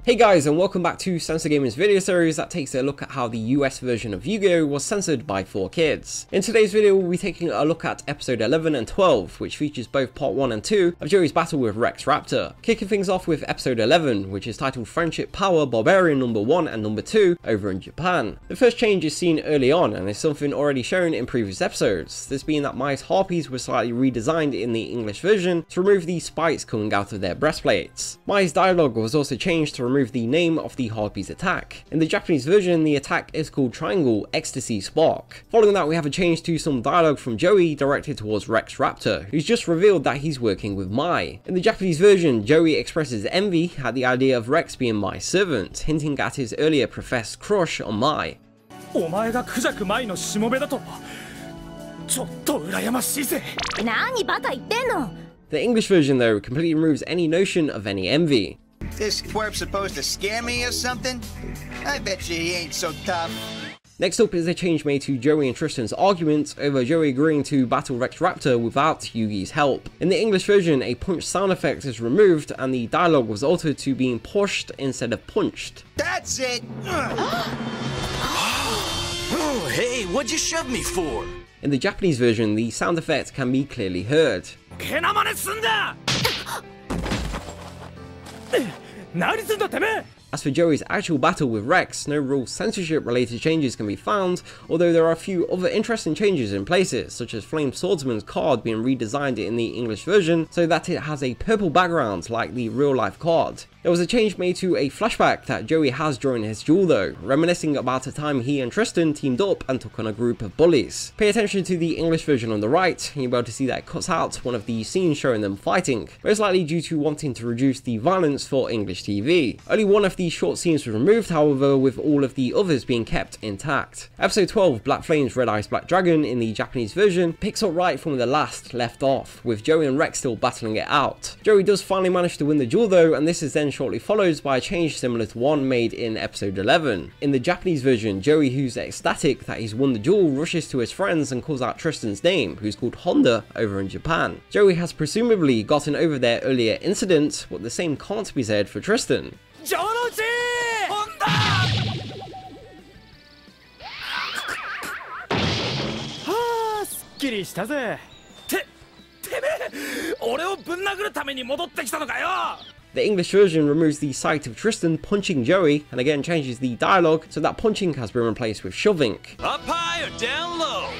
Hey guys, and welcome back to Censored Gaming's video series that takes a look at how the US version of Yu-Gi-Oh was censored by 4Kids. In today's video, we'll be taking a look at episode 11 and 12, which features both part 1 and 2 of Joey's battle with Rex Raptor. Kicking things off with episode 11, which is titled Friendship Power Barbarian number 1 and number 2 over in Japan. The first change is seen early on and is something already shown in previous episodes, this being that Mai's harpies were slightly redesigned in the English version to remove the spikes coming out of their breastplates. Mai's dialogue was also changed to remove the name of the harpy's attack. In the Japanese version, the attack is called Triangle Ecstasy Spark. Following that, we have a change to some dialogue from Joey directed towards Rex Raptor, who's just revealed that he's working with Mai. In the Japanese version, Joey expresses envy at the idea of Rex being Mai's servant, hinting at his earlier professed crush on Mai. The English version, though, completely removes any notion of any envy. This twerp's supposed to scam me or something? I bet you he ain't so tough. Next up is a change made to Joey and Tristan's argument over Joey agreeing to battle Rex Raptor without Yugi's help. In the English version, a punch sound effect is removed and the dialogue was altered to being pushed instead of punched. That's it! Oh, hey, what'd you shove me for? In the Japanese version, the sound effect can be clearly heard. As for Joey's actual battle with Rex, no real censorship related changes can be found, although there are a few other interesting changes in places, such as Flame Swordsman's card being redesigned in the English version so that it has a purple background like the real life card. There was a change made to a flashback that Joey has during his duel though, reminiscing about a time he and Tristan teamed up and took on a group of bullies. Pay attention to the English version on the right, and you'll be able to see that it cuts out one of the scenes showing them fighting, most likely due to wanting to reduce the violence for English TV. Only one of the short scenes was removed, however, with all of the others being kept intact. Episode 12, Black Flames Red Eyes Black Dragon in the Japanese version picks up right from the last left off, with Joey and Rex still battling it out. Joey does finally manage to win the duel though, and this is then shortly followed by a change similar to one made in episode 11. In the Japanese version, Joey, who's ecstatic that he's won the duel, rushes to his friends and calls out Tristan's name, who's called Honda over in Japan. Joey has presumably gotten over their earlier incident, but the same can't be said for Tristan. The English version removes the sight of Tristan punching Joey and again changes the dialogue so that punching has been replaced with shoving. Up high or down low?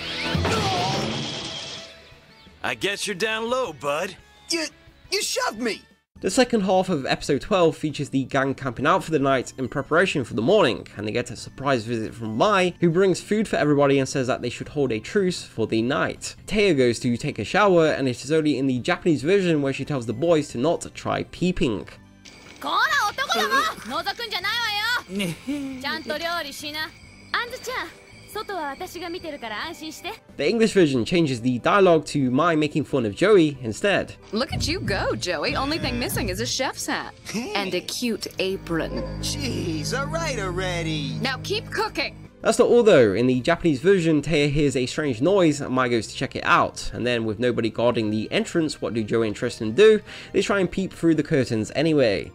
I guess you're down low, bud. You shoved me! The second half of episode 12 features the gang camping out for the night in preparation for the morning, and they get a surprise visit from Mai, who brings food for everybody and says that they should hold a truce for the night. Taya goes to take a shower, and it is only in the Japanese version where she tells the boys to not try peeping. The English version changes the dialogue to Mai making fun of Joey instead. Look at you go, Joey. Only thing missing is a chef's hat. And a cute apron. Jeez, alright already. Now keep cooking. That's not all though. In the Japanese version, Taya hears a strange noise and Mai goes to check it out. And then with nobody guarding the entrance, what do Joey and Tristan do? They try and peep through the curtains anyway.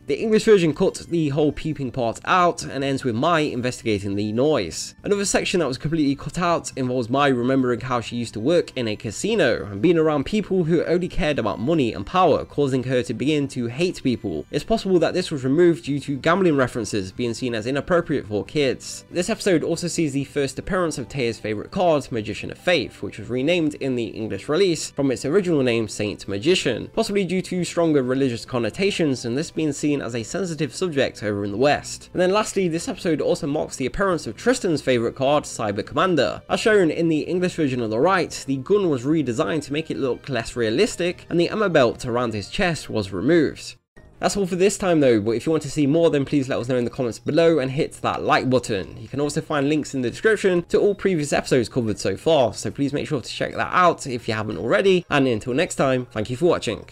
The English version cuts the whole peeping part out and ends with Mai investigating the noise. Another section that was completely cut out involves Mai remembering how she used to work in a casino and being around people who only cared about money and power, causing her to begin to hate people. It's possible that this was removed due to gambling references being seen as inappropriate for kids. This episode also sees the first appearance of Taya's favourite card, Magician of Faith, which was renamed in the English release from its original name, Saint Magician, possibly due to stronger religious connotations and this being seen as a sensitive subject over in the West. And then lastly, this episode also marks the appearance of Tristan's favourite card, Cyber Commander. As shown in the English version on the right, the gun was redesigned to make it look less realistic and the ammo belt around his chest was removed. That's all for this time though, but if you want to see more then please let us know in the comments below and hit that like button. You can also find links in the description to all previous episodes covered so far, so please make sure to check that out if you haven't already, and until next time, thank you for watching.